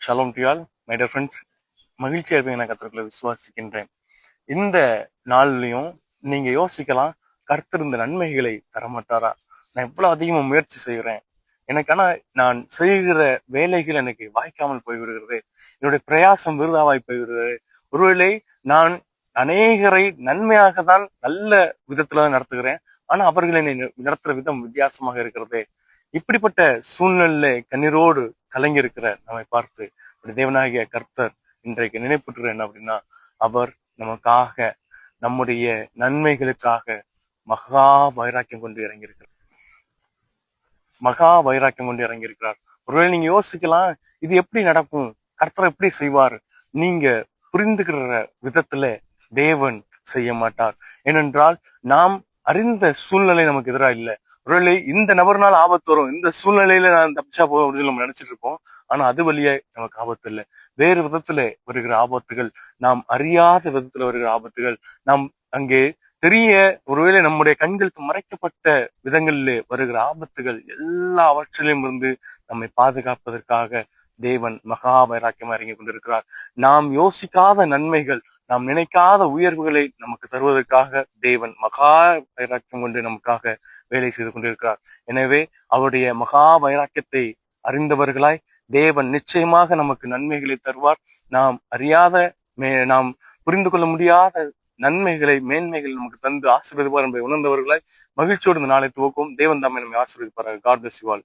Shalom to all my dear friends. மகிழ்ச்சியாக இருப்பீங்க நான் கர்த்தருக்குள்ள விசுவாசிக்கின்றேன். இந்த நாள்லையும் நீங்க யோசிக்கலாம், கர்த்தர் இந்த நன்மைகளை தரமாட்டாரா? நான் எவ்வளவு அதிகமா முயற்சி செய்கிறேன், எனக்கு ஆனா நான் செய்கிற வேலைகள் எனக்கு வாய்க்காமல் போய்விடுகிறது, என்னுடைய பிரயாசம் விருதாவாய் போய்விடுகிறது. ஒருவேளை நான் அநேகரை நன்மையாக தான் நல்ல விதத்துல தான் நடத்துகிறேன், ஆனா அவர்கள் என்னை நடத்துற விதம் வித்தியாசமாக இருக்கிறது. இப்படிப்பட்ட சூழ்நிலை கண்ணீரோடு கலங்கி இருக்கிற நம்மை பார்த்து தேவனாகிய கர்த்தர் இன்றைக்கு நினைப்புற்று என்ன அப்படின்னா, அவர் நமக்காக நம்முடைய நன்மைகளுக்காக மகா வைராக்கியம் கொண்டு இறங்கியிருக்கிறார். மகா வைராக்கியம் கொண்டு இறங்கியிருக்கிறார். ஒருவேளை நீங்க யோசிக்கலாம், இது எப்படி நடக்கும், கர்த்தர் எப்படி செய்வார்? நீங்க புரிந்துகிற விதத்துல தேவன் செய்ய மாட்டார். ஏனென்றால் நாம் அறிந்த சூழ்நிலை நமக்கு எதிராக இல்லை. ஒருவேளை இந்த நபர்னால ஆபத்து வரும், இந்த சூழ்நிலையில நான் தப்பிச்சா போதும் அப்படின்னு நம்ம நினைச்சிட்டு இருப்போம். ஆனா அது வழியே நமக்கு ஆபத்து இல்லை. வேறு விதத்துல வருகிற ஆபத்துகள், நாம் அறியாத விதத்துல வருகிற ஆபத்துகள், நாம் அங்கே தெரிய ஒருவேளை நம்முடைய கண்களுக்கு மறைக்கப்பட்ட விதங்களில் வருகிற ஆபத்துகள் எல்லாவற்றிலும் இருந்து நம்மை பாதுகாப்பதற்காக தேவன் மகா வைராக்கியமா இறங்கி கொண்டிருக்கிறார். நாம் யோசிக்காத நன்மைகள், நாம் நினைக்காத உயர்வுகளை நமக்கு தருவதற்காக தேவன் மகா வைராக்கியம் கொண்டு நமக்காக வேலை செய்து கொண்டிருக்கிறார். எனவே அவருடைய மகா வைராக்கியத்தை அறிந்தவர்களாய் தேவன் நிச்சயமாக நமக்கு நன்மைகளை தருவார். நாம் அறியாத, நாம் புரிந்து கொள்ள முடியாத நன்மைகளை, மேன்மைகள் நமக்கு தந்து ஆசீர்வதிப்பார் என்பதை உணர்ந்தவர்களாய் மகிழ்ச்சியோடு இந்த நாளை துவக்கும். தேவன் தாமே நம்மை ஆசீர்வதிப்பார். God bless you all.